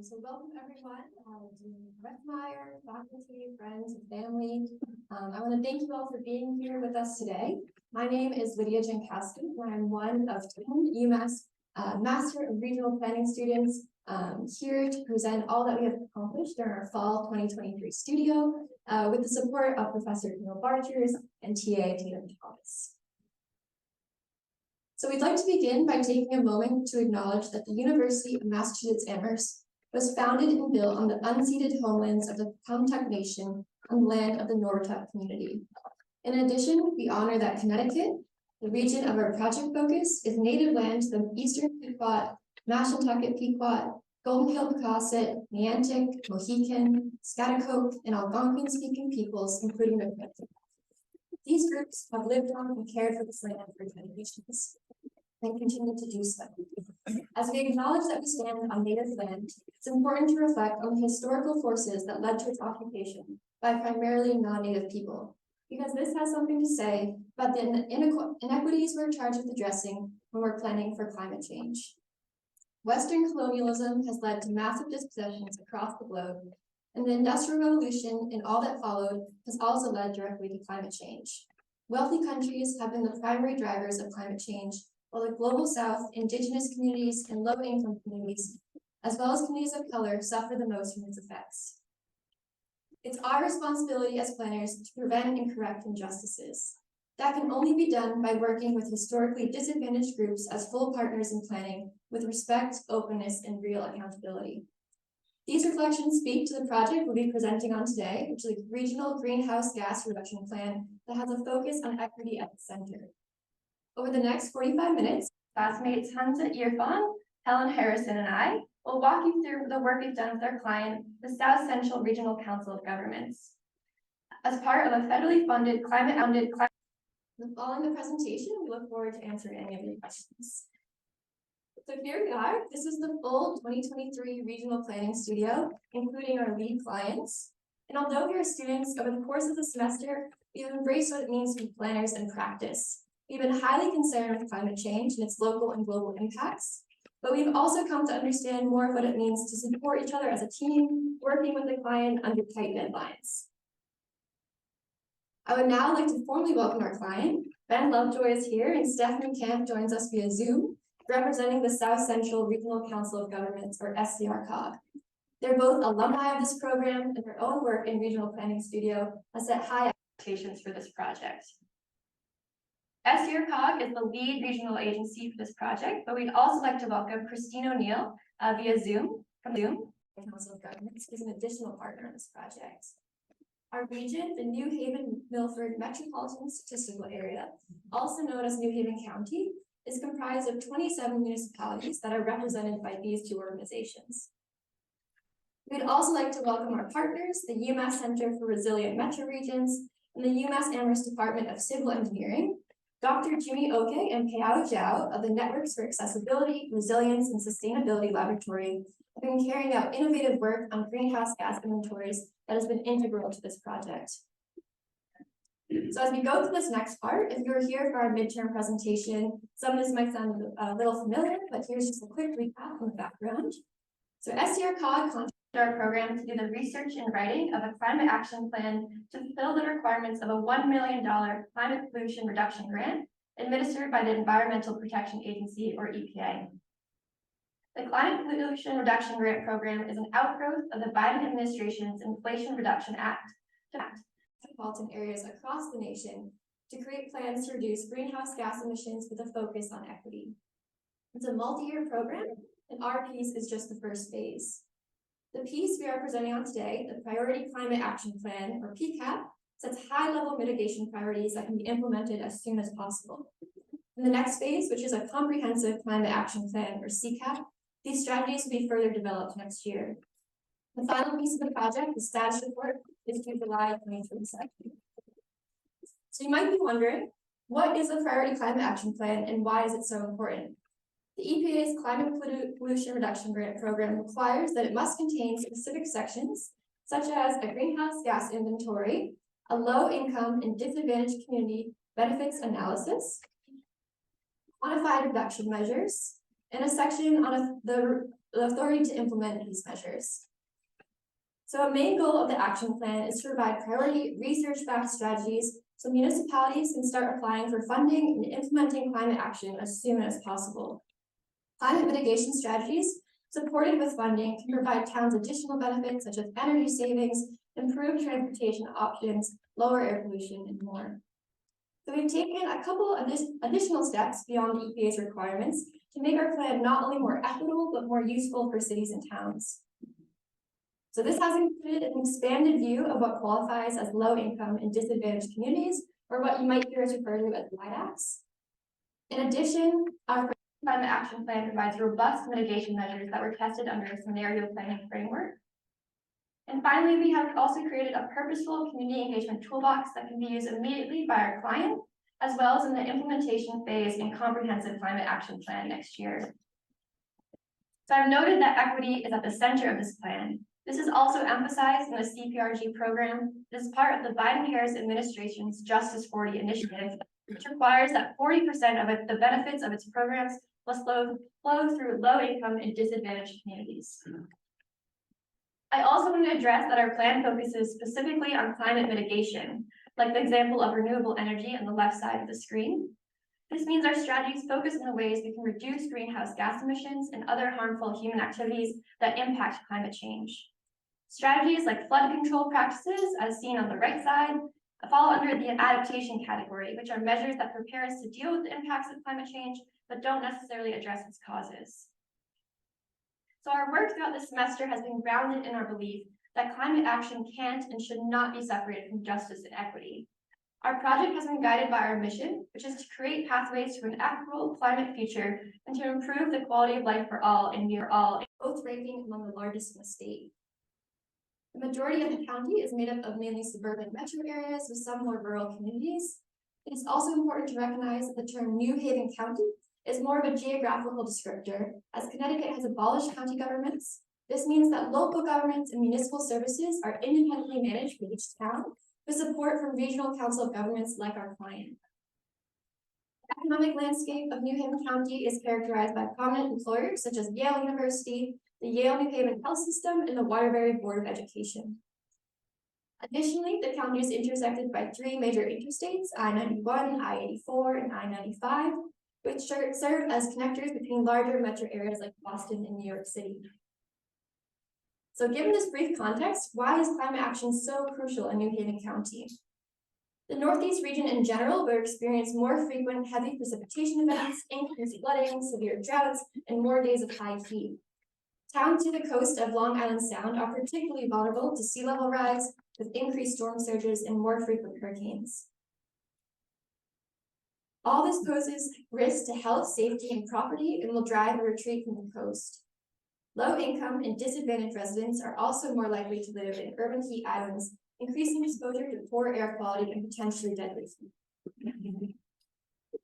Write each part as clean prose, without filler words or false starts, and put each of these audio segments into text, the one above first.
So welcome everyone, Dean Rethmeyer, faculty, friends, and family. I want to thank you all for being here with us today. My name is Lydia Jankowski, and I'm one of 10 UMass Master of Regional Planning students here to present all that we have accomplished during our fall 2023 studio with the support of Professor Neil Bargers and TA Tatum Thomas. So we'd like to begin by taking a moment to acknowledge that the University of Massachusetts Amherst was founded and built on the unceded homelands of the Pumtuck Nation on the land of the Norwottuck community. In addition, we honor that Connecticut, the region of our project focus, is native land to the Eastern Pequot, Mashantucket Pequot, Golden Hill Pecosset, Niantic, Mohican, Schaghticoke, and Algonquin-speaking peoples, including the Connecticut. These groups have lived on and cared for this land for generations and continue to do so. As we acknowledge that we stand on native land, it's important to reflect on the historical forces that led to its occupation by primarily non-native people, because this has something to say about the inequities we're charged with addressing when we're planning for climate change. Western colonialism has led to massive dispossessions across the globe, and the Industrial Revolution and all that followed has also led directly to climate change. Wealthy countries have been the primary drivers of climate change, while the Global South, indigenous communities, and low-income communities, as well as communities of color, suffer the most from its effects. It's our responsibility as planners to prevent and correct injustices. That can only be done by working with historically disadvantaged groups as full partners in planning, with respect, openness, and real accountability. These reflections speak to the project we'll be presenting on today, which is a regional greenhouse gas reduction plan that has a focus on equity at the center. Over the next 45 minutes, classmates Hansa Irfan, Helen Harrison, and I will walk you through the work we've done with our client, the South Central Regional Council of Governments. As part of a federally funded climate. Following the presentation, we look forward to answering any of your questions. So here we are. This is the full 2023 regional planning studio, including our lead clients. And although we are students, over the course of the semester, we have embraced what it means to be planners in practice. We've been highly concerned with climate change and its local and global impacts, but we've also come to understand more of what it means to support each other as a team, working with the client under tight deadlines. I would now like to formally welcome our client. Ben Lovejoy is here, and Stephanie Camp joins us via Zoom, representing the South Central Regional Council of Governments, or SCR-COG. They're both alumni of this program, and their own work in Regional Planning Studio has set high expectations for this project. SCR-COG is the lead regional agency for this project, but we'd also like to welcome Christine O'Neill via Zoom from Zoom. The Council of Governments is an additional partner in this project. Our region, the New Haven-Milford Metropolitan Statistical Area, also known as New Haven County, is comprised of 27 municipalities that are represented by these two organizations. We'd also like to welcome our partners, the UMass Center for Resilient Metro Regions and the UMass Amherst Department of Civil Engineering, Dr. Jimmy Oke and Peao Zhao of the Networks for Accessibility, Resilience, and Sustainability Laboratory have been carrying out innovative work on greenhouse gas inventories that has been integral to this project. So as we go through this next part, if you're here for our midterm presentation, some of this might sound a little familiar, but here's just a quick recap on the background. So SCR-COG contracted our program to do the research and writing of a climate action plan to fulfill the requirements of a $1 million climate pollution reduction grant administered by the Environmental Protection Agency, or EPA. The Climate Pollution Reduction Grant Program is an outgrowth of the Biden administration's Inflation Reduction Act to metropolitan areas across the nation to create plans to reduce greenhouse gas emissions with a focus on equity. It's a multi-year program, and our piece is just the first phase. The piece we are presenting on today, the Priority Climate Action Plan, or PCAP, sets high-level mitigation priorities that can be implemented as soon as possible. In the next phase, which is a Comprehensive Climate Action Plan, or CCAP, these strategies will be further developed next year. The final piece of the project, the status report, is due July 2027. So you might be wondering, what is the Priority Climate Action Plan and why is it so important? The EPA's Climate Pollution Reduction Grant Program requires that it must contain specific sections, such as a greenhouse gas inventory, a low-income and disadvantaged community benefits analysis, quantified reduction measures, and a section on the the authority to implement these measures. So a main goal of the action plan is to provide priority research-backed strategies so municipalities can start applying for funding and implementing climate action as soon as possible. Climate mitigation strategies supported with funding can provide towns additional benefits such as energy savings, improved transportation options, lower air pollution, and more. So we've taken a couple of additional steps beyond the EPA's requirements to make our plan not only more equitable, but more useful for cities and towns. So this has included an expanded view of what qualifies as low-income and disadvantaged communities, or what you might hear us refer to as LIDACs. In addition, our climate action plan provides robust mitigation measures that were tested under a scenario planning framework. And finally, we have also created a purposeful community engagement toolbox that can be used immediately by our client, as well as in the implementation phase and comprehensive climate action plan next year. So I've noted that equity is at the center of this plan. This is also emphasized in the CPRG program. It is part of the Biden-Harris administration's Justice 40 initiative, which requires that 40% of the benefits of its programs must flow through low-income and disadvantaged communities. I also want to address that our plan focuses specifically on climate mitigation, like the example of renewable energy on the left side of the screen. This means our strategies focus on the ways we can reduce greenhouse gas emissions and other harmful human activities that impact climate change. Strategies like flood control practices, as seen on the right side, fall under the adaptation category, which are measures that prepare us to deal with the impacts of climate change, but don't necessarily address its causes. So our work throughout this semester has been grounded in our belief that climate action can't and should not be separated from justice and equity. Our project has been guided by our mission, which is to create pathways to an equitable climate future and to improve the quality of life for all and near all, both ranking among the largest in the state. The majority of the county is made up of mainly suburban metro areas with some more rural communities. It is also important to recognize that the term New Haven County is more of a geographical descriptor, as Connecticut has abolished county governments. This means that local governments and municipal services are independently managed for each town, with support from regional council of governments like our client. The economic landscape of New Haven County is characterized by prominent employers such as Yale University, the Yale New Haven Health System, and the Waterbury Board of Education. Additionally, the county is intersected by three major interstates, I-91, I-84, and I-95, which serve as connectors between larger metro areas like Boston and New York City. So given this brief context, why is climate action so crucial in New Haven County? The Northeast region in general will experience more frequent heavy precipitation events, increased flooding, severe droughts, and more days of high heat. Towns to the coast of Long Island Sound are particularly vulnerable to sea level rise, with increased storm surges and more frequent hurricanes. All this poses risk to health, safety, and property and will drive a retreat from the coast. Low-income and disadvantaged residents are also more likely to live in urban heat islands, increasing exposure to poor air quality and potentially deadly heat.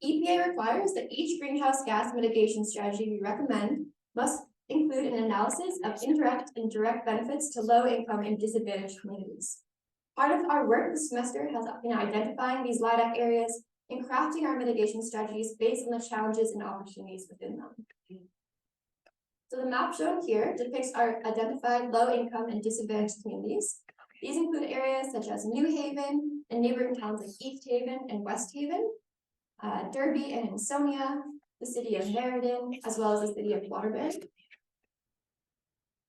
The EPA requires that each greenhouse gas mitigation strategy we recommend must include an analysis of indirect and direct benefits to low-income and disadvantaged communities. Part of our work this semester has been identifying these LIDAC areas and crafting our mitigation strategies based on the challenges and opportunities within them. So the map shown here depicts our identified low-income and disadvantaged communities. These include areas such as New Haven and neighboring towns like East Haven and West Haven, Derby and Ansonia, the city of Meriden, as well as the city of Waterbury.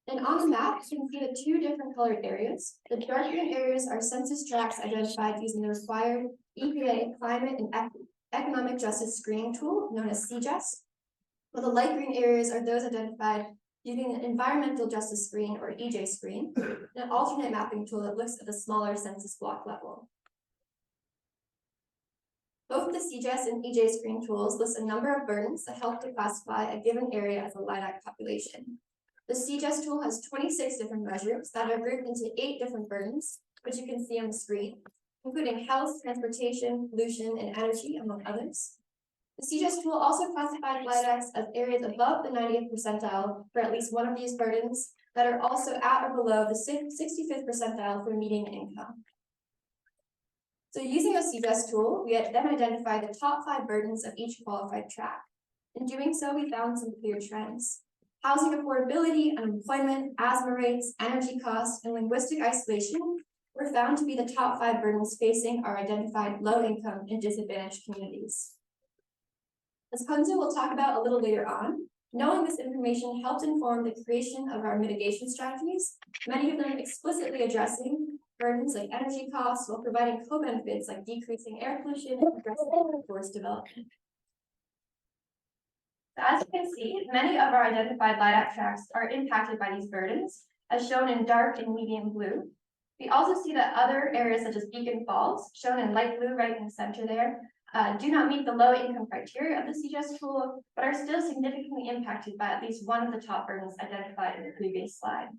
And on the map, you can see the two different colored areas. The dark green areas are census tracts identified using the required EPA Climate and Economic Justice Screening Tool, known as CJS, while the light green areas are those identified using an Environmental Justice Screen, or EJ screen, an alternate mapping tool that looks at the smaller census block level. Both the CJS and EJ screen tools list a number of burdens that help to classify a given area as a LIDAC population. The CJS tool has 26 different measures that are grouped into 8 different burdens, which you can see on the screen, including health, transportation, pollution, and energy, among others. The CJS tool also classified LIDACs as areas above the 90th percentile for at least one of these burdens that are also at or below the 65th percentile for median income. So using a CJS tool, we then identified the top 5 burdens of each qualified tract. In doing so, we found some clear trends. Housing affordability, unemployment, asthma rates, energy costs, and linguistic isolation were found to be the top 5 burdens facing our identified low-income and disadvantaged communities. As Punzo will talk about a little later on, knowing this information helped inform the creation of our mitigation strategies, many of them explicitly addressing burdens like energy costs while providing co-benefits like decreasing air pollution and addressing forest development. So as you can see, many of our identified LIDAC tracts are impacted by these burdens, as shown in dark and medium blue. We also see that other areas such as Beacon Falls, shown in light blue right in the center there, do not meet the low income criteria of the CGS tool, but are still significantly impacted by at least one of the top burdens identified in the previous slide.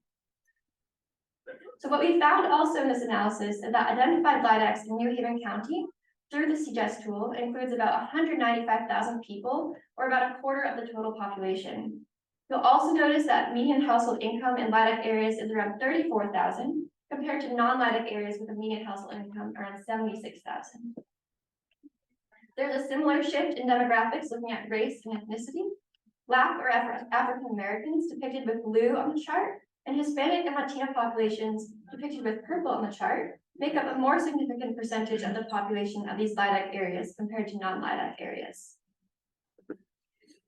So what we found also in this analysis is that identified LIDACs in New Haven County through the CGS tool includes about 195,000 people, or about a quarter of the total population. You'll also notice that median household income in LIDAC areas is around 34,000, compared to non-LIDAC areas with a median household income around 76,000. There's a similar shift in demographics looking at race and ethnicity. Black or African Americans depicted with blue on the chart, and Hispanic and Latino populations depicted with purple on the chart make up a more significant percentage of the population of these LIDAC areas compared to non-LIDAC areas.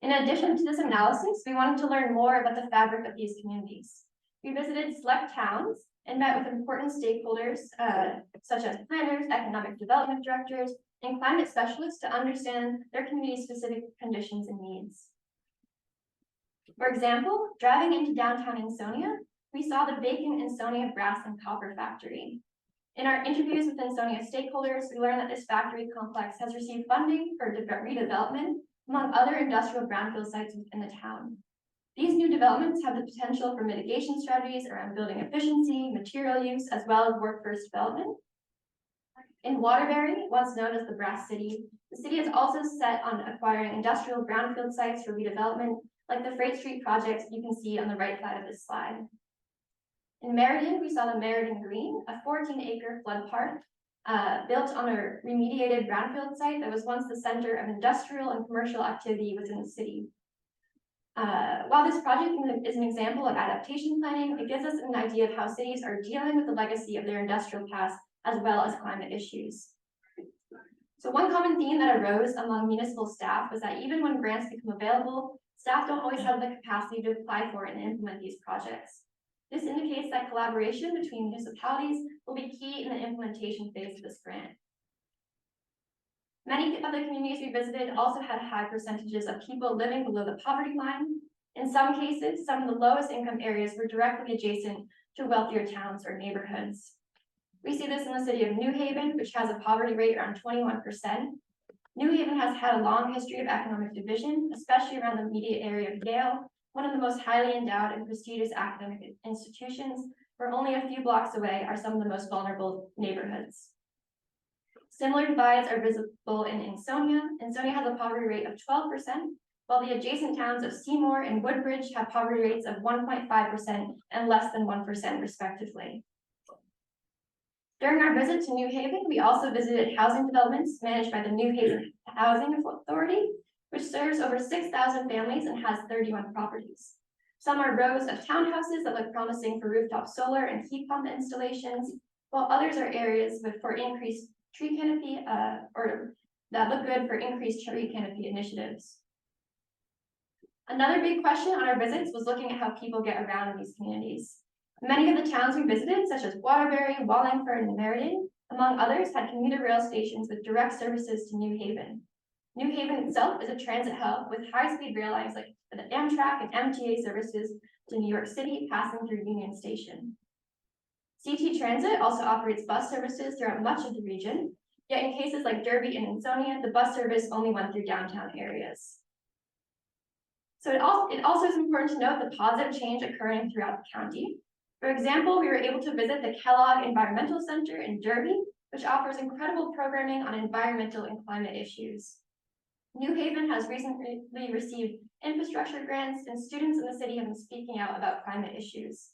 In addition to this analysis, we wanted to learn more about the fabric of these communities. We visited select towns and met with important stakeholders, such as planners, economic development directors, and climate specialists to understand their community-specific conditions and needs. For example, driving into downtown Ansonia, we saw the vacant Ansonia Brass and Copper Factory. In our interviews with Ansonia stakeholders, we learned that this factory complex has received funding for redevelopment, among other industrial brownfield sites within the town. These new developments have the potential for mitigation strategies around building efficiency, material use, as well as workforce development. In Waterbury, once known as the Brass City, the city is also set on acquiring industrial brownfield sites for redevelopment, like the Freight Street projects you can see on the right side of this slide. In Meriden, we saw the Meriden Green, a 14-acre flood park built on a remediated brownfield site that was once the center of industrial and commercial activity within the city. While this project is an example of adaptation planning, it gives us an idea of how cities are dealing with the legacy of their industrial past as well as climate issues. So one common theme that arose among municipal staff was that even when grants become available, staff don't always have the capacity to apply for and implement these projects. This indicates that collaboration between municipalities will be key in the implementation phase of this grant. Many of the communities we visited also had high percentages of people living below the poverty line. In some cases, some of the lowest income areas were directly adjacent to wealthier towns or neighborhoods. We see this in the city of New Haven, which has a poverty rate around 21%. New Haven has had a long history of economic division, especially around the immediate area of Yale, one of the most highly endowed and prestigious academic institutions, where only a few blocks away are some of the most vulnerable neighborhoods. Similar divides are visible in Ansonia. Ansonia has a poverty rate of 12%, while the adjacent towns of Seymour and Woodbridge have poverty rates of 1.5% and less than 1% respectively. During our visit to New Haven, we also visited housing developments managed by the New Haven Housing Authority, which serves over 6,000 families and has 31 properties. Some are rows of townhouses that look promising for rooftop solar and heat pump installations, while others are areas for increased tree canopy, or that look good for increased tree canopy initiatives. Another big question on our visits was looking at how people get around in these communities. Many of the towns we visited, such as Waterbury, Wallingford, and Meriden, among others, had commuter rail stations with direct services to New Haven. New Haven itself is a transit hub with high-speed rail lines like the Amtrak and MTA services to New York City, passing through Union Station. CT Transit also operates bus services throughout much of the region, yet in cases like Derby and Ansonia, the bus service only went through downtown areas. So it also is important to note the positive change occurring throughout the county. For example, we were able to visit the Kellogg Environmental Center in Derby, which offers incredible programming on environmental and climate issues. New Haven has recently received infrastructure grants, and students in the city have been speaking out about climate issues.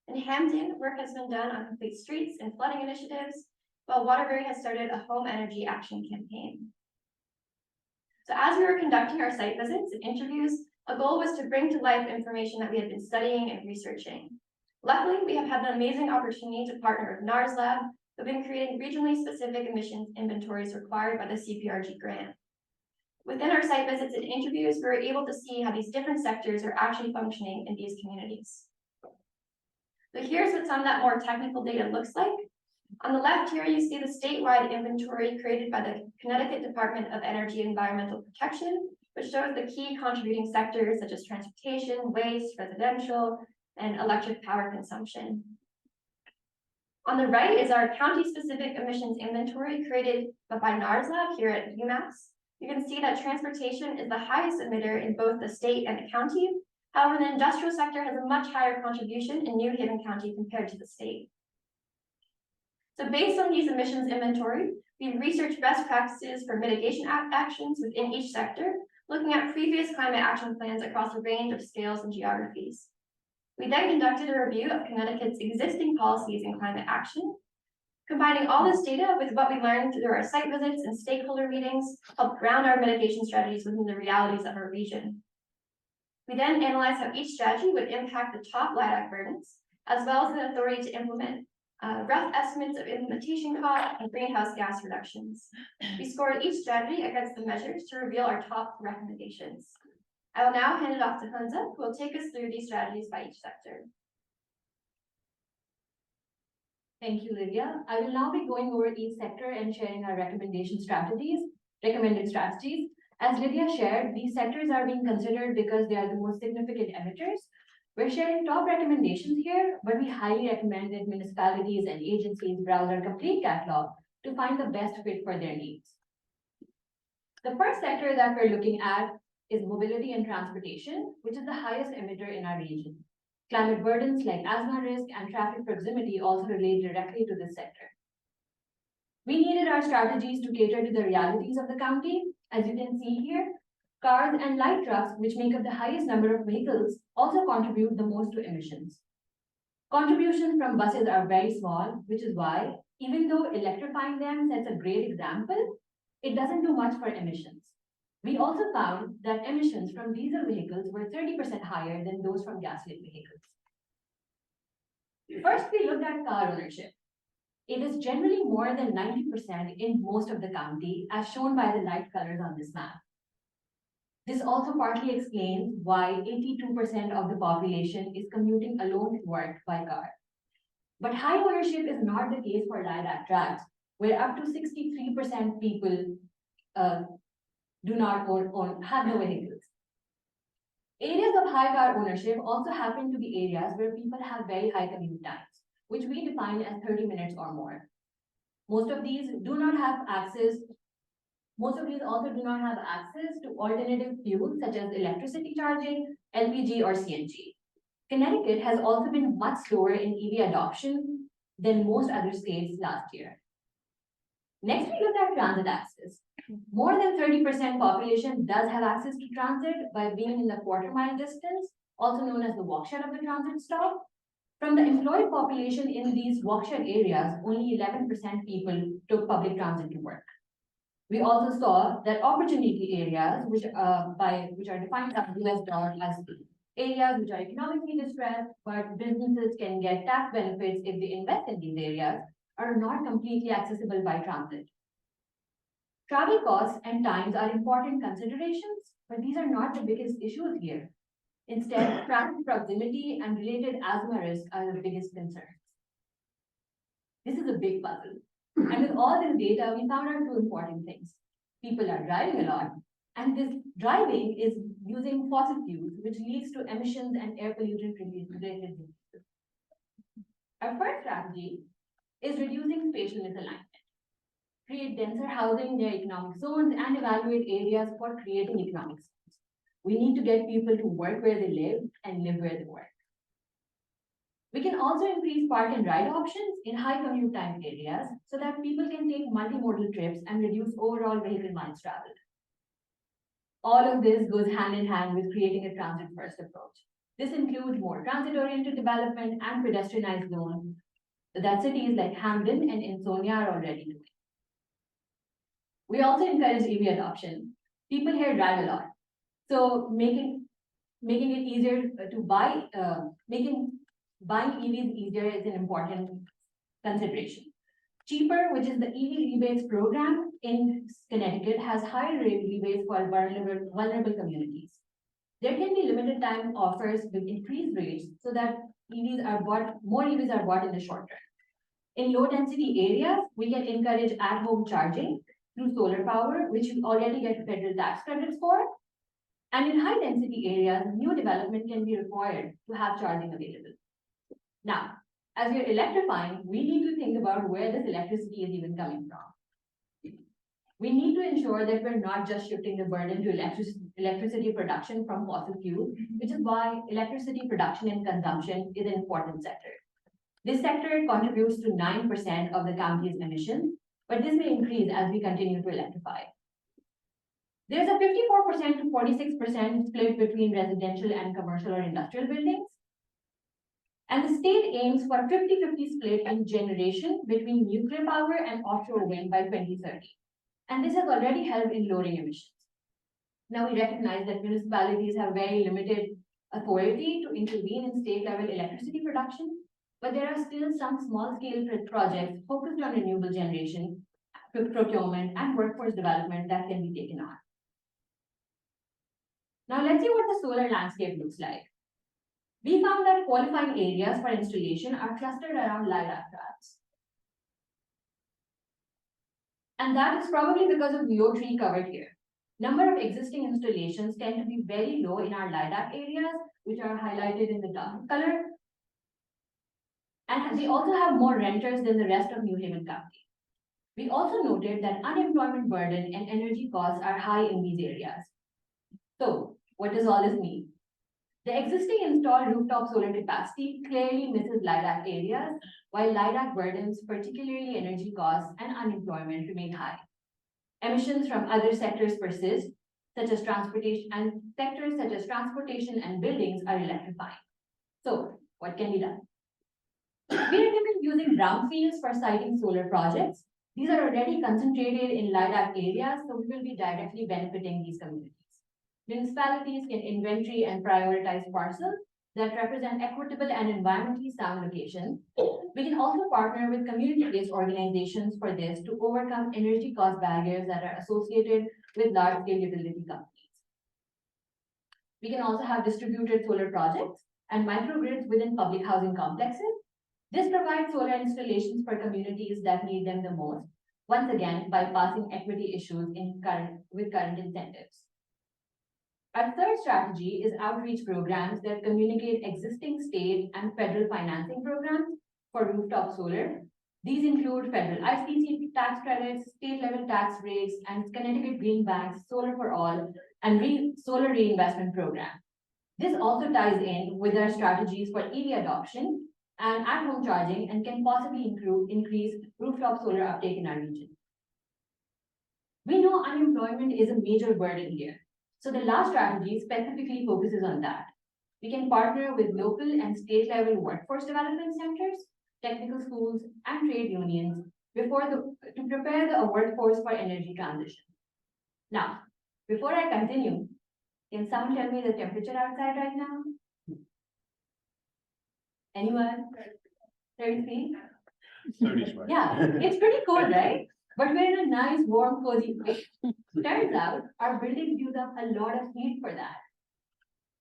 In Hampton, work has been done on complete streets and flooding initiatives, while Waterbury has started a home energy action campaign. So as we were conducting our site visits and interviews, A goal was to bring to life information that we had been studying and researching. Luckily, we have had the amazing opportunity to partner with NARS Lab, who have been creating regionally specific emissions inventories required by the CPRG grant. Within our site visits and interviews, we were able to see how these different sectors are actually functioning in these communities. So here's what some of that more technical data looks like. On the left here, you see the statewide inventory created by the Connecticut Department of Energy and Environmental Protection, which shows the key contributing sectors such as transportation, waste, residential, and electric power consumption. On the right is our county-specific emissions inventory created by NARS Lab here at UMass. You can see that transportation is the highest emitter in both the state and the county. However, the industrial sector has a much higher contribution in New Haven County compared to the state. So based on these emissions inventory, we researched best practices for mitigation actions within each sector, looking at previous climate action plans across a range of scales and geographies. We then conducted a review of Connecticut's existing policies in climate action. Combining all this data with what we learned through our site visits and stakeholder meetings helped ground our mitigation strategies within the realities of our region. We then analyzed how each strategy would impact the top LIDAC burdens, as well as the authority to implement rough estimates of implementation costs and greenhouse gas reductions. We scored each strategy against the measures to reveal our top recommendations. I will now hand it off to Hunza, who will take us through these strategies by each sector. Thank you, Lydia. I will now be going over each sector and sharing our recommended strategies. As Lydia shared, these sectors are being considered because they are the most significant emitters. We're sharing top recommendations here, but we highly recommend that municipalities and agencies browse our complete catalog to find the best fit for their needs. The first sector that we're looking at is mobility and transportation, which is the highest emitter in our region. Climate burdens like asthma risk and traffic proximity also relate directly to this sector. We needed our strategies to cater to the realities of the county. As you can see here, cars and light trucks, which make up the highest number of vehicles, also contribute the most to emissions. Contributions from buses are very small, which is why, even though electrifying them sets a great example, it doesn't do much for emissions. We also found that emissions from diesel vehicles were 30% higher than those from gasoline vehicles. First, we looked at car ownership. It is generally more than 90% in most of the county, as shown by the light colors on this map. This also partly explains why 82% of the population is commuting alone to work by car. But high ownership is not the case for LIDAC tracts, where up to 63% people do not have no vehicles. Areas of high car ownership also happen to be areas where people have very high commute times, which we define as 30 minutes or more. Most of these also do not have access to alternative fuels such as electricity charging, LPG, or CNG. Connecticut has also been much slower in EV adoption than most other states last year. Next, we look at transit access. More than 30% population does have access to transit by being in the quarter-mile distance, also known as the walkshed of the transit stop. From the employed population in these walkshed areas, only 11% people took public transit to work. We also saw that opportunity areas, which are defined as US dollar as areas which are economically distressed, but businesses can get tax benefits if they invest in these areas, are not completely accessible by transit. Travel costs and times are important considerations, but these are not the biggest issues here. Instead, traffic proximity and related asthma risk are the biggest concerns. This is a big puzzle. And with all this data, we found out two important things. People are driving a lot, and this driving is using fossil fuels, which leads to emissions and air pollutant related diseases. Our first strategy is reducing spatial misalignment. Create denser housing near economic zones and evaluate areas for creating economic zones. We need to get people to work where they live and live where they work. We can also increase park and ride options in high commute time areas so that people can take multimodal trips and reduce overall vehicle miles traveled. All of this goes hand in hand with creating a transit-first approach. This includes more transit-oriented development and pedestrianized zones that cities like Hamden and Ansonia are already doing. We also encourage EV adoption. People here drive a lot. So making making it easier to buy, making buying EVs easier is an important consideration. Cheaper, which is the EV rebates program in Connecticut, has high rebates for vulnerable communities. There can be limited time offers with increased rates so that more EVs are bought in the short term. In low density areas, we can encourage at-home charging through solar power, which we already get federal tax credits for. And in high density areas, new development can be required to have charging available. Now, as we're electrifying, we need to think about where this electricity is even coming from. We need to ensure that we're not just shifting the burden to electricity production from fossil fuels, which is why electricity production and consumption is an important sector. This sector contributes to 9% of the county's emissions, but this may increase as we continue to electrify. There's a 54% to 46% split between residential and commercial or industrial buildings. And the state aims for a 50-50 split in generation between nuclear power and offshore wind by 2030. And this has already helped in lowering emissions. Now we recognize that municipalities have very limited authority to intervene in state-level electricity production, but there are still some small-scale projects focused on renewable generation, procurement, and workforce development that can be taken on. Now let's see what the solar landscape looks like. We found that qualifying areas for installation are clustered around lilac tracts. And that is probably because of low tree cover here. Number of existing installations tend to be very low in our lilac areas, which are highlighted in the dark color. And they also have more renters than the rest of New Haven County. We also noted that unemployment burden and energy costs are high in these areas. So, what does all this mean? The existing installed rooftop solar capacity clearly misses lilac areas, while lilac burdens, particularly energy costs and unemployment, remain high. Emissions from other sectors persist, such as transportation, and sectors such as transportation and buildings are electrifying. So, what can be done? We recommend using brownfields for siting solar projects. These are already concentrated in lilac areas, so we will be directly benefiting these communities. Municipalities can inventory and prioritize parcels that represent equitable and environmentally sound locations. We can also partner with community-based organizations for this to overcome energy cost barriers that are associated with large-scale utility companies. We can also have distributed solar projects and microgrids within public housing complexes. This provides solar installations for communities that need them the most, once again, bypassing equity issues with current incentives. Our third strategy is outreach programs that communicate existing state and federal financing programs for rooftop solar. These include federal ITC tax credits, state-level tax breaks, and Connecticut Green Bank's Solar for All and Solar Reinvestment Program. This also ties in with our strategies for EV adoption and at-home charging and can possibly increase rooftop solar uptake in our region. We know unemployment is a major burden here. So the last strategy specifically focuses on that. We can partner with local and state-level workforce development centers, technical schools, and trade unions to prepare the workforce for energy transition. Now, before I continue, can someone tell me the temperature outside right now? Anyone? 30 30's right. Yeah, it's pretty cold, right? But we're in a nice, warm, cozy place. Turns out, our buildings use up a lot of heat for that.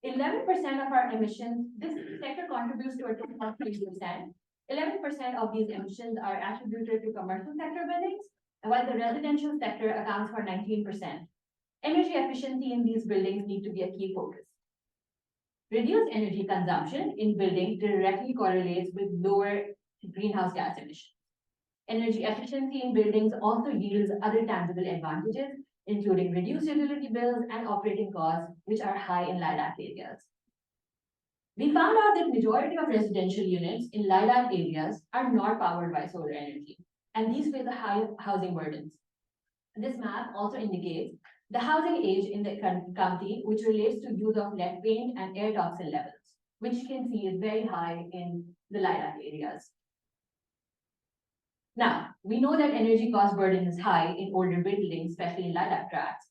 11% of our emissions, this sector contributes to a total of 3%. 11% of these emissions are attributed to commercial sector buildings, while the residential sector accounts for 19%. Energy efficiency in these buildings need to be a key focus. Reduced energy consumption in buildings directly correlates with lower greenhouse gas emissions. Energy efficiency in buildings also yields other tangible advantages, including reduced utility bills and operating costs, which are high in lilac areas. We found out that majority of residential units in lilac areas are not powered by solar energy, and these face high housing burdens. This map also indicates the housing age in the county, which relates to use of lead paint and air toxin levels, which you can see is very high in the lilac areas. Now, we know that energy cost burden is high in older buildings, especially in lilac tracts.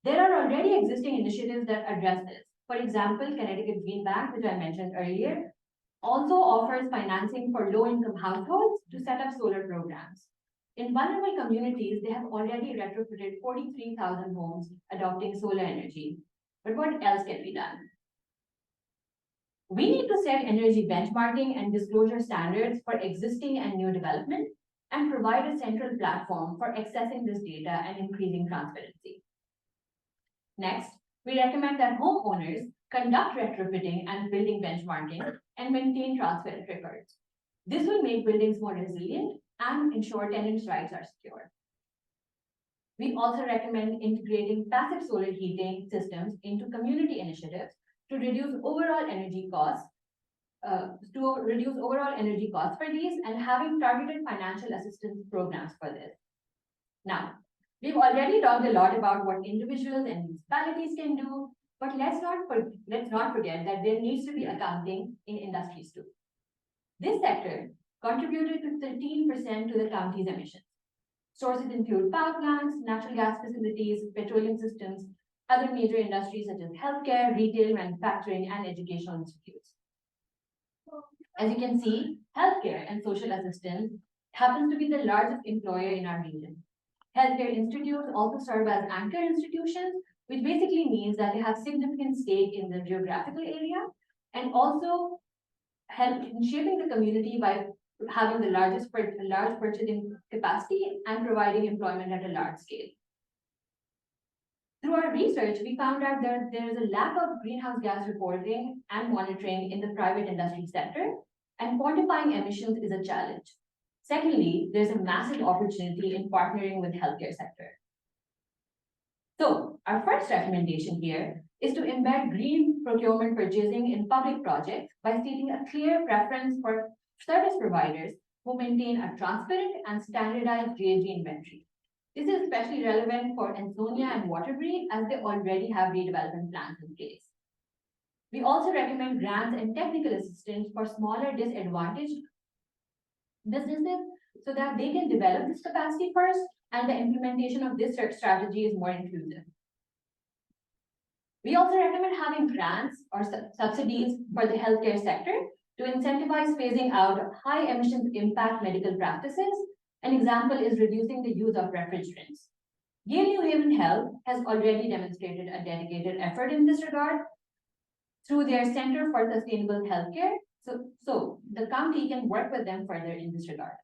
There are already existing initiatives that address this. For example, Connecticut Green Bank, which I mentioned earlier, also offers financing for low-income households to set up solar programs. In vulnerable communities, they have already retrofitted 43,000 homes adopting solar energy. But what else can be done? We need to set energy benchmarking and disclosure standards for existing and new development and provide a central platform for accessing this data and increasing transparency. Next, we recommend that homeowners conduct retrofitting and building benchmarking and maintain transparent records. This will make buildings more resilient and ensure tenants' rights are secure. We also recommend integrating passive solar heating systems into community initiatives to reduce overall energy costs for these and having targeted financial assistance programs for this. Now, we've already talked a lot about what individuals and municipalities can do, but let's not forget that there needs to be accounting in industries too. This sector contributed to 13% to the county's emissions. Sources include power plants, natural gas facilities, petroleum systems, other major industries such as healthcare, retail, manufacturing, and educational institutes. As you can see, healthcare and social assistance happens to be the largest employer in our region. Healthcare institutes also serve as anchor institutions, which basically means that they have significant stake in the geographical area and also help in shaping the community by having the large purchasing capacity and providing employment at a large scale. Through our research, we found out that there is a lack of greenhouse gas reporting and monitoring in the private industry sector, and quantifying emissions is a challenge. Secondly, there's a massive opportunity in partnering with healthcare sector. So our first recommendation here is to embed green procurement purchasing in public projects by stating a clear preference for service providers who maintain a transparent and standardized GHG inventory. This is especially relevant for Ansonia and Waterbury as they already have redevelopment plans in place. We also recommend grants and technical assistance for smaller disadvantaged businesses so that they can develop this capacity first and the implementation of this strategy is more inclusive. We also recommend having grants or subsidies for the healthcare sector to incentivize phasing out of high emissions impact medical practices. An example is reducing the use of refrigerants. Yale New Haven Health has already demonstrated a dedicated effort in this regard through their Center for Sustainable Healthcare. So the county can work with them further in this regard.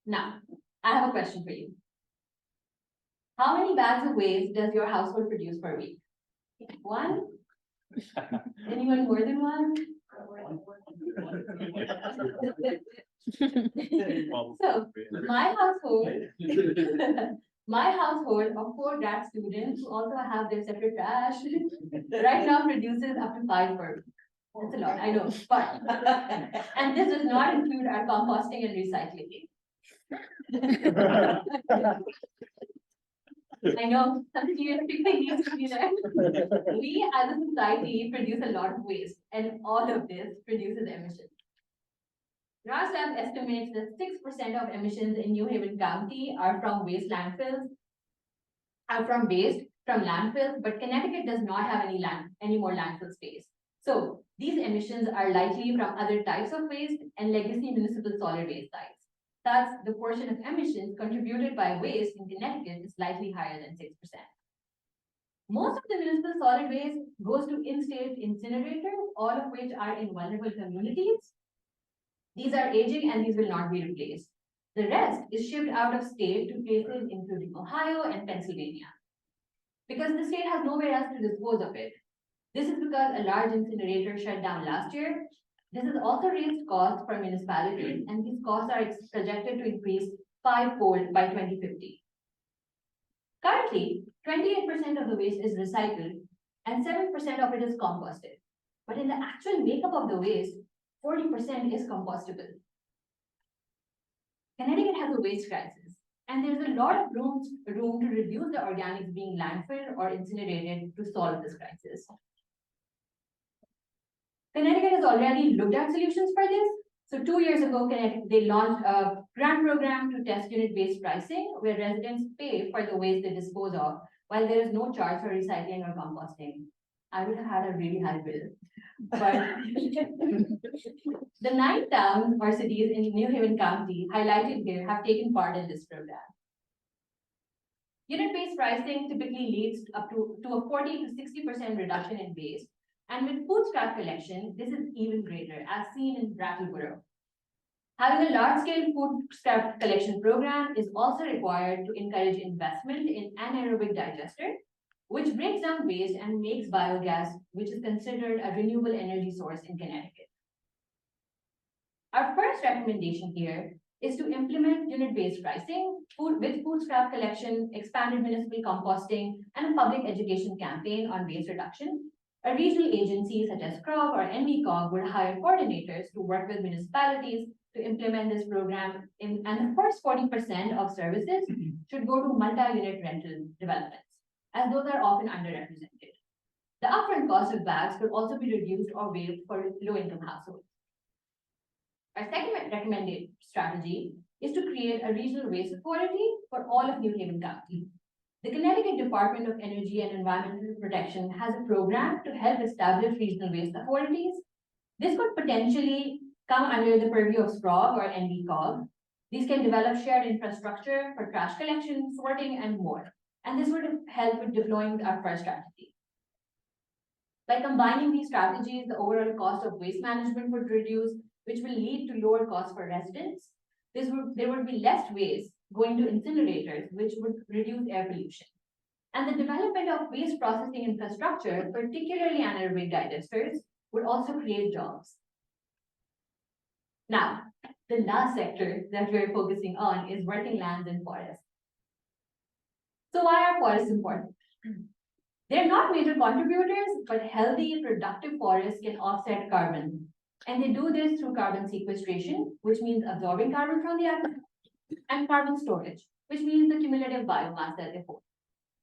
Now, I have a question for you. How many bags of waste does your household produce per week? One? Anyone more than one? So my household of 4 grad students who also have their separate trash right now produces up to 5 per week. That's a lot, I know, but and this does not include our composting and recycling. I know some serious people need to be there. We as a society produce a lot of waste, and all of this produces emissions. RASLab estimates that 6% of emissions in New Haven County are from waste landfills, but Connecticut does not have any more landfill space. So these emissions are likely from other types of waste and legacy municipal solid waste sites. Thus, the portion of emissions contributed by waste in Connecticut is slightly higher than 6%. Most of the municipal solid waste goes to in-state incinerators, all of which are in vulnerable communities. These are aging and these will not be replaced. The rest is shipped out of state to places including Ohio and Pennsylvania. Because the state has nowhere else to dispose of it. This is because a large incinerator shut down last year. This has also raised costs for municipalities, and these costs are projected to increase 5-fold by 2050. Currently, 28% of the waste is recycled and 7% of it is composted. But in the actual makeup of the waste, 40% is compostable. Connecticut has a waste crisis, and there's a lot of room to reduce the organics being landfilled or incinerated to solve this crisis. Connecticut has already looked at solutions for this. So 2 years ago, they launched a grant program to test unit-based pricing, where residents pay for the waste they dispose of while there is no charge for recycling or composting. I would have had a really high bill. But the 9 towns or cities in New Haven County highlighted here have taken part in this program. Unit-based pricing typically leads up to a 40 to 60% reduction in waste. And with food scrap collection, this is even greater, as seen in Brattleboro. Having a large-scale food scrap collection program is also required to encourage investment in anaerobic digester, which breaks down waste and makes biogas, which is considered a renewable energy source in Connecticut. Our first recommendation here is to implement unit-based pricing with food scrap collection, expanded municipal composting, and a public education campaign on waste reduction. A regional agency such as CROG or NVCOG would hire coordinators to work with municipalities to implement this program, and the first 40% of services should go to multi-unit rental developments, as those are often underrepresented. The upfront cost of bags could also be reduced or waived for low-income households. Our second recommended strategy is to create a regional waste authority for all of New Haven County. The Connecticut Department of Energy and Environmental Protection has a program to help establish regional waste authorities. This could potentially come under the purview of SPROG or NVCOG. These can develop shared infrastructure for trash collection, sorting, and more. And this would help with deploying our first strategy. By combining these strategies, the overall cost of waste management would reduce, which will lead to lower costs for residents. There would be less waste going to incinerators, which would reduce air pollution. And the development of waste processing infrastructure, particularly anaerobic digesters, would also create jobs. Now, the last sector that we're focusing on is working lands and forests. So why are forests important? They're not major contributors, but healthy, productive forests can offset carbon. And they do this through carbon sequestration, which means absorbing carbon from the atmosphere, and carbon storage, which means the cumulative biomass that they hold.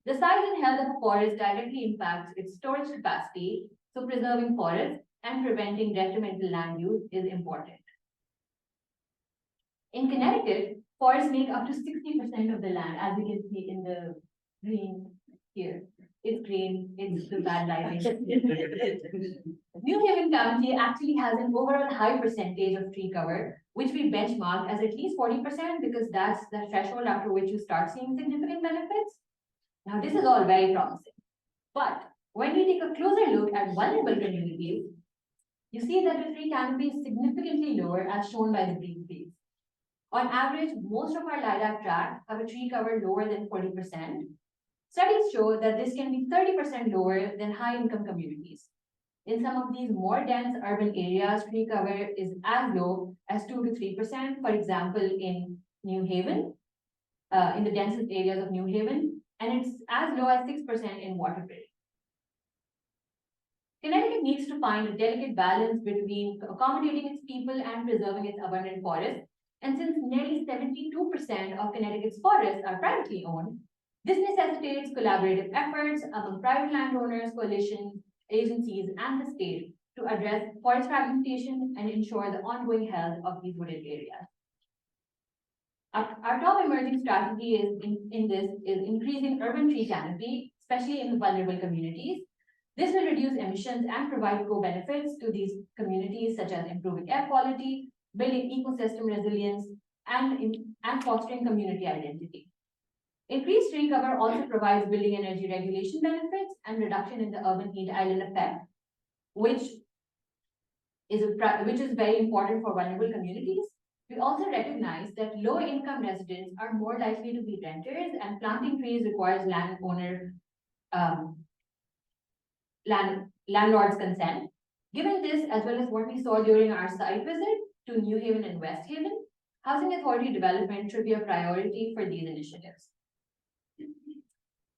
The size and health of a forest directly impacts its storage capacity, so preserving forests and preventing detrimental land use is important. In Connecticut, forests make up to 60% of the land, as you can see in the green here. It's green, it's the bad lighting. New Haven County actually has an overall high percentage of tree cover, which we benchmark as at least 40% because that's the threshold after which you start seeing significant benefits. Now, this is all very promising. But when we take a closer look at vulnerable communities, you see that the tree canopy is significantly lower as shown by the green trees. On average, most of our LIDAC tracts have a tree cover lower than 40%. Studies show that this can be 30% lower than high-income communities. In some of these more dense urban areas, tree cover is as low as 2 to 3%, for example, in New Haven, in the densest areas of New Haven, and it's as low as 6% in Waterbury. Connecticut needs to find a delicate balance between accommodating its people and preserving its abundant forests. And since nearly 72% of Connecticut's forests are privately owned, this necessitates collaborative efforts among private landowners, coalitions, agencies, and the state to address forest fragmentation and ensure the ongoing health of these wooded areas. Our top emerging strategy is increasing urban tree canopy, especially in the vulnerable communities. This will reduce emissions and provide co-benefits to these communities, such as improving air quality, building ecosystem resilience, and fostering community identity. Increased tree cover also provides building energy regulation benefits and reduction in the urban heat island effect, which is very important for vulnerable communities. We also recognize that low-income residents are more likely to be renters, and planting trees requires landlord's consent. Given this, as well as what we saw during our site visit to New Haven and West Haven, housing authority development should be a priority for these initiatives.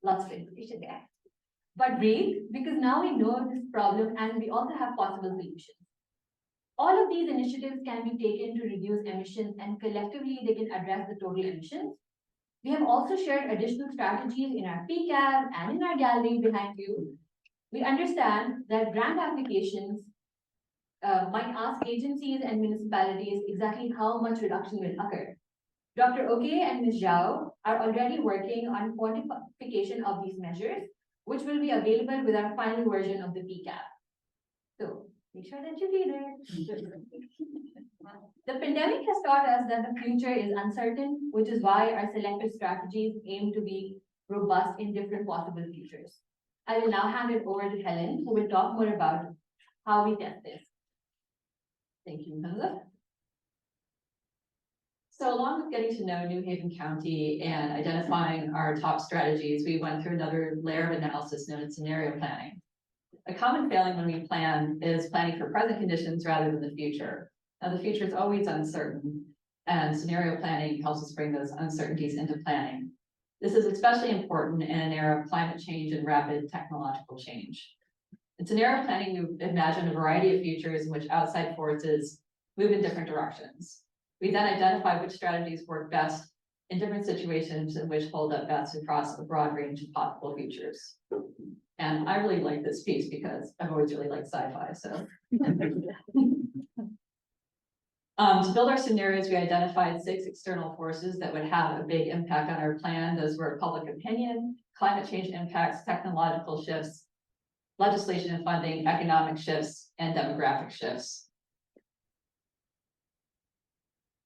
Lots of information there. But breathe, because now we know this problem and we also have possible solutions. All of these initiatives can be taken to reduce emissions, and collectively they can address the total emissions. We have also shared additional strategies in our PCAB and in our gallery behind you. We understand that grant applications might ask agencies and municipalities exactly how much reduction will occur. Dr. Oke and Ms. Zhao are already working on quantification of these measures, which will be available with our final version of the PCAP. So make sure that you read it. The pandemic has taught us that the future is uncertain, which is why our selected strategies aim to be robust in different possible futures. I will now hand it over to Helen, who will talk more about how we test this. Thank you, Hamza. So along with getting to know New Haven County and identifying our top strategies, we went through another layer of analysis known as scenario planning. A common failing when we plan is planning for present conditions rather than the future. Now, the future is always uncertain, and scenario planning helps us bring those uncertainties into planning. This is especially important in an era of climate change and rapid technological change. In scenario planning, we imagine a variety of futures in which outside forces move in different directions. We then identify which strategies work best in different situations and which hold up best across a broad range of possible futures. And I really like this piece because I've always really liked sci-fi, so. To build our scenarios, we identified 6 external forces that would have a big impact on our plan. Those were public opinion, climate change impacts, technological shifts, legislation and funding, economic shifts, and demographic shifts.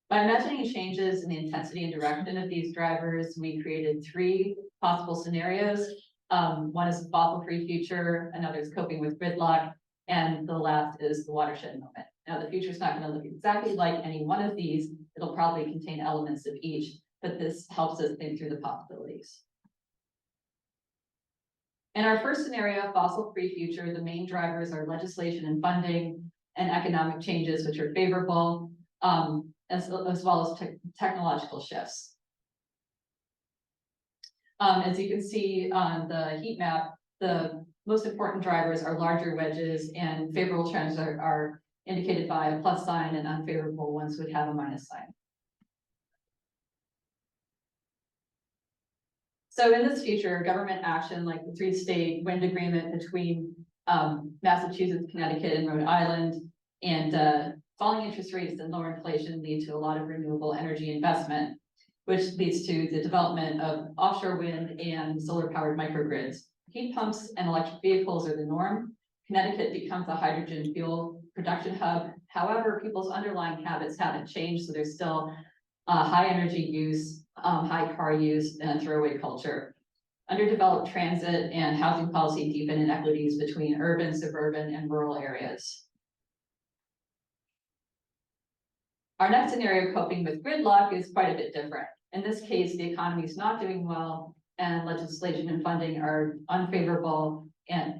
By imagining changes in the intensity and direction of these drivers, we created 3 possible scenarios. One is a fossil-free future, another is coping with gridlock, and the last is the watershed moment. Now, the future is not going to look exactly like any one of these. It'll probably contain elements of each, but this helps us think through the possibilities. In our first scenario, fossil-free future, the main drivers are legislation and funding and economic changes, which are favorable, as well as technological shifts. As you can see on the heat map, the most important drivers are larger wedges, and favorable trends are indicated by a plus sign, and unfavorable ones would have a minus sign. So in this future, government action like the 3-state wind agreement between Massachusetts, Connecticut, and Rhode Island, and falling interest rates and lower inflation lead to a lot of renewable energy investment, which leads to the development of offshore wind and solar-powered microgrids. Heat pumps and electric vehicles are the norm. Connecticut becomes a hydrogen fuel production hub. However, people's underlying habits haven't changed, so there's still high energy use, high car use, and throwaway culture. Underdeveloped transit and housing policy deepen inequities between urban, suburban, and rural areas. Our next scenario, coping with gridlock, is quite a bit different. In this case, the economy is not doing well, and legislation and funding are unfavorable,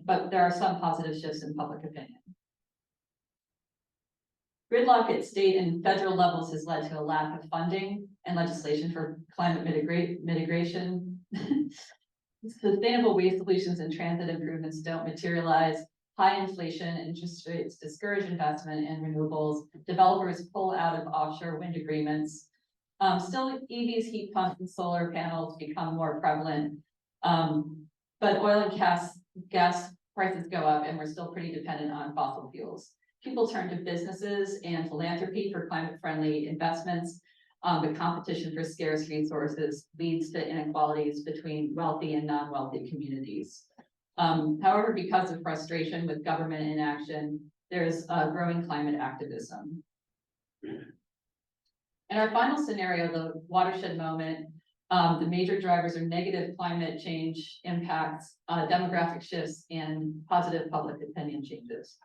but there are some positive shifts in public opinion. Gridlock at state and federal levels has led to a lack of funding and legislation for climate mitigation. Sustainable waste solutions and transit improvements don't materialize. High inflation and interest rates discourage investment in renewables. Developers pull out of offshore wind agreements. Still, EVs, heat pumps, and solar panels become more prevalent. But oil and gas prices go up, and we're still pretty dependent on fossil fuels. People turn to businesses and philanthropy for climate-friendly investments. The competition for scarce resources leads to inequalities between wealthy and non-wealthy communities. However, because of frustration with government inaction, there's growing climate activism. In our final scenario, the watershed moment, the major drivers are negative climate change impacts, demographic shifts, and positive public opinion changes.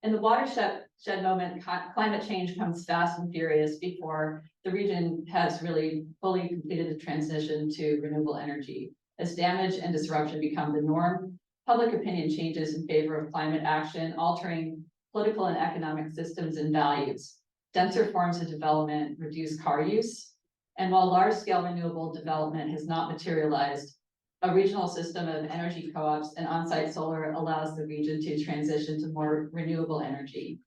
In the watershed moment, climate change comes fast and furious before the region has really fully completed the transition to renewable energy. As damage and disruption become the norm, public opinion changes in favor of climate action, altering political and economic systems and values. Denser forms of development reduce car use, and while large-scale renewable development has not materialized, a regional system of energy co-ops and on-site solar allows the region to transition to more renewable energy.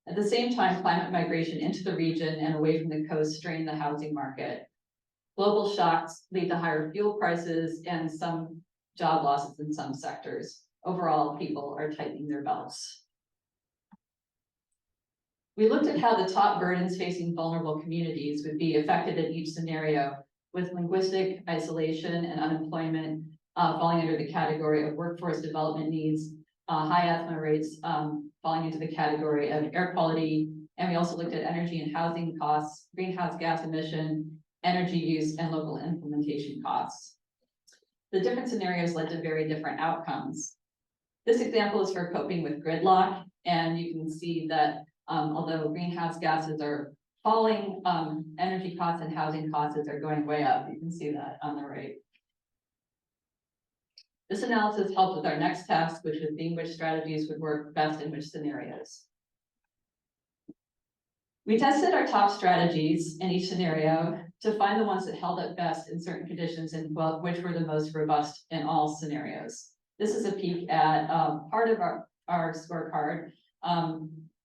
At the same time, climate migration into the region and away from the coast strain the housing market. Global shocks lead to higher fuel prices and some job losses in some sectors. Overall, people are tightening their belts. We looked at how the top burdens facing vulnerable communities would be affected in each scenario, with linguistic isolation and unemployment falling under the category of workforce development needs, high asthma rates falling into the category of air quality, and we also looked at energy and housing costs, greenhouse gas emission, energy use, and local implementation costs. The different scenarios led to very different outcomes. This example is for coping with gridlock, and you can see that although greenhouse gases are falling, energy costs and housing costs are going way up. You can see that on the right. This analysis helped with our next task, which was seeing which strategies would work best in which scenarios. We tested our top strategies in each scenario to find the ones that held up best in certain conditions and which were the most robust in all scenarios. This is a peek at part of our scorecard,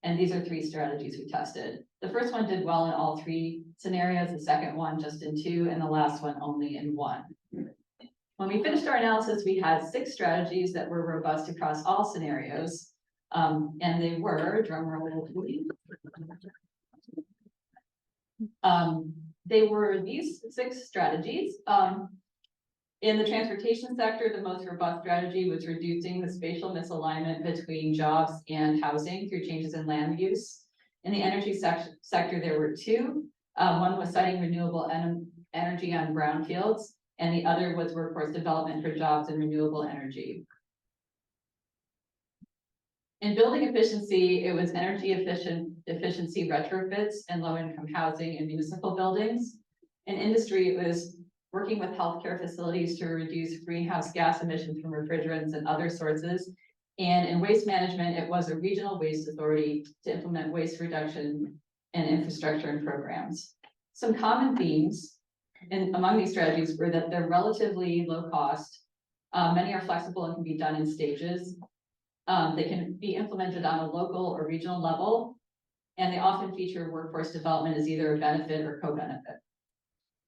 and these are 3 strategies we tested. The first one did well in all 3 scenarios, the second one just in 2, and the last one only in 1. When we finished our analysis, we had 6 strategies that were robust across all scenarios, and they were, drumroll please. They were these 6 strategies. In the transportation sector, the most robust strategy was reducing the spatial misalignment between jobs and housing through changes in land use. In the energy sector, there were 2. One was citing renewable energy on brownfields, and the other was workforce development for jobs and renewable energy. In building efficiency, it was energy efficiency retrofits and low-income housing in municipal buildings. In industry, it was working with healthcare facilities to reduce greenhouse gas emissions from refrigerants and other sources. And in waste management, it was a regional waste authority to implement waste reduction and infrastructure and programs. Some common themes among these strategies were that they're relatively low cost. Many are flexible and can be done in stages. They can be implemented on a local or regional level, and they often feature workforce development as either a benefit or co-benefit.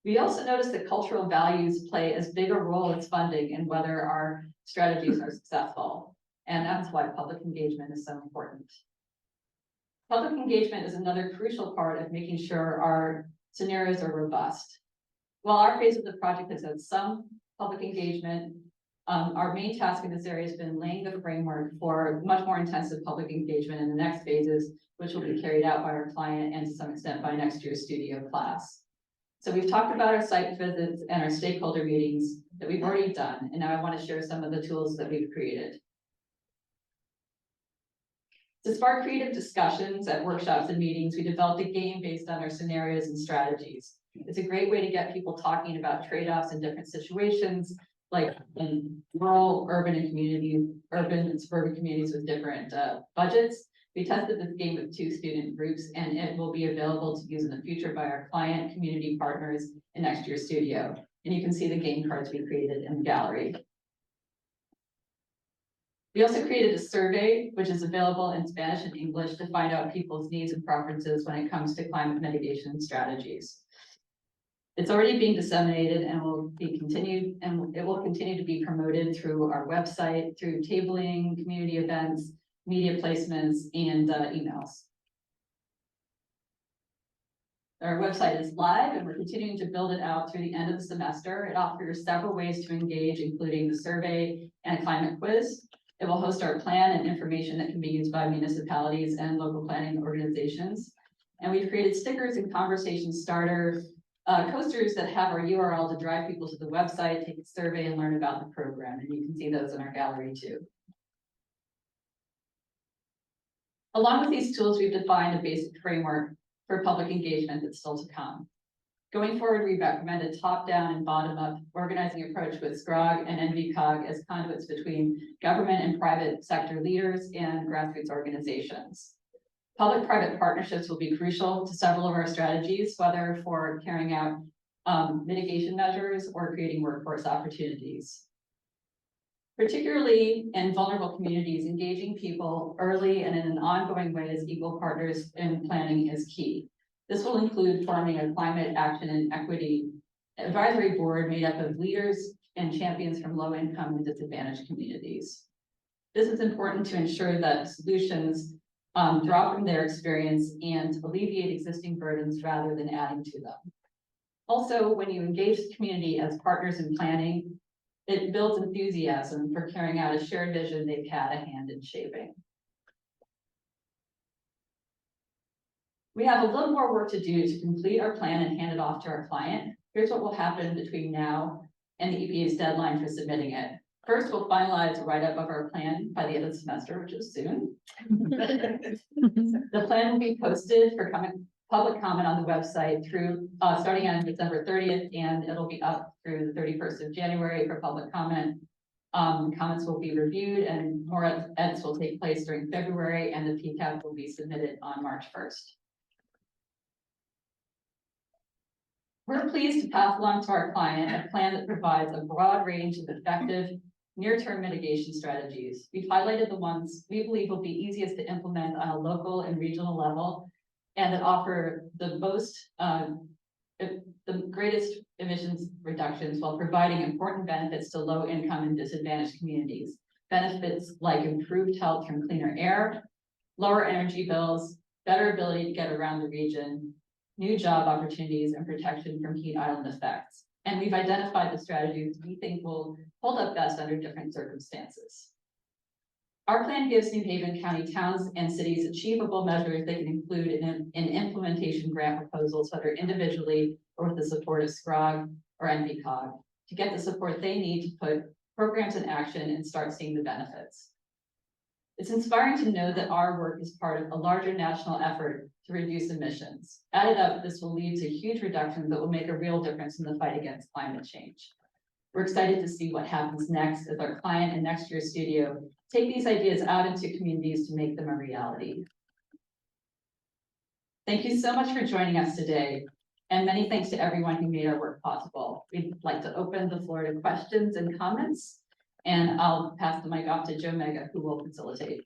We also noticed that cultural values play as big a role as funding in whether our strategies are successful, and that's why public engagement is so important. Public engagement is another crucial part of making sure our scenarios are robust. While our phase of the project has had some public engagement, our main task in this area has been laying the framework for much more intensive public engagement in the next phases, which will be carried out by our client and to some extent by next year's studio class. So we've talked about our site visits and our stakeholder meetings that we've already done, and now I want to share some of the tools that we've created. To spark creative discussions at workshops and meetings, we developed a game based on our scenarios and strategies. It's a great way to get people talking about trade-offs in different situations, like in rural, urban, and suburban communities with different budgets. We tested this game with 2 student groups, and it will be available to use in the future by our client, community partners, in next year's studio. And you can see the game cards we created in the gallery. We also created a survey, which is available in Spanish and English to find out people's needs and preferences when it comes to climate mitigation strategies. It's already being disseminated and will be continued, and it will continue to be promoted through our website, through tabling, community events, media placements, and emails. Our website is live, and we're continuing to build it out through the end of the semester. It offers several ways to engage, including the survey and a climate quiz. It will host our plan and information that can be used by municipalities and local planning organizations. And we've created stickers and conversation starter coasters that have our URL to drive people to the website, take a survey, and learn about the program. And you can see those in our gallery too. Along with these tools, we've defined a basic framework for public engagement that's still to come. Going forward, we recommend a top-down and bottom-up organizing approach with SCROG and NVCOG as conduits between government and private sector leaders and grassroots organizations. Public-private partnerships will be crucial to several of our strategies, whether for carrying out mitigation measures or creating workforce opportunities. Particularly in vulnerable communities, engaging people early and in an ongoing way as equal partners in planning is key. This will include forming a climate action and equity advisory board made up of leaders and champions from low-income and disadvantaged communities. This is important to ensure that solutions draw from their experience and alleviate existing burdens rather than adding to them. Also, when you engage the community as partners in planning, it builds enthusiasm for carrying out a shared vision they've had a hand in shaping. We have a little more work to do to complete our plan and hand it off to our client. Here's what will happen between now and the EPA's deadline for submitting it. First, we'll finalize a write-up of our plan by the end of the semester, which is soon. The plan will be posted for public comment on the website through starting on December 30th, and it'll be up through the 31st of January for public comment. Comments will be reviewed and more edits will take place during February, and the PCAP will be submitted on March 1st. We're pleased to pass along to our client a plan that provides a broad range of effective near-term mitigation strategies. We've highlighted the ones we believe will be easiest to implement on a local and regional level, and that offer the greatest emissions reductions while providing important benefits to low-income and disadvantaged communities. Benefits like improved health from cleaner air, lower energy bills, better ability to get around the region, new job opportunities, and protection from heat island effects. And we've identified the strategies we think will hold up best under different circumstances. Our plan gives New Haven County towns and cities achievable measures they can include in implementation grant proposals, whether individually or with the support of SCROG or NVCOG, to get the support they need to put programs in action and start seeing the benefits. It's inspiring to know that our work is part of a larger national effort to reduce emissions. Added up, this will lead to huge reductions that will make a real difference in the fight against climate change. We're excited to see what happens next as our client and next year's studio take these ideas out into communities to make them a reality. Thank you so much for joining us today, and many thanks to everyone who made our work possible. We'd like to open the floor to questions and comments, and I'll pass the mic off to Joe Mega, who will facilitate.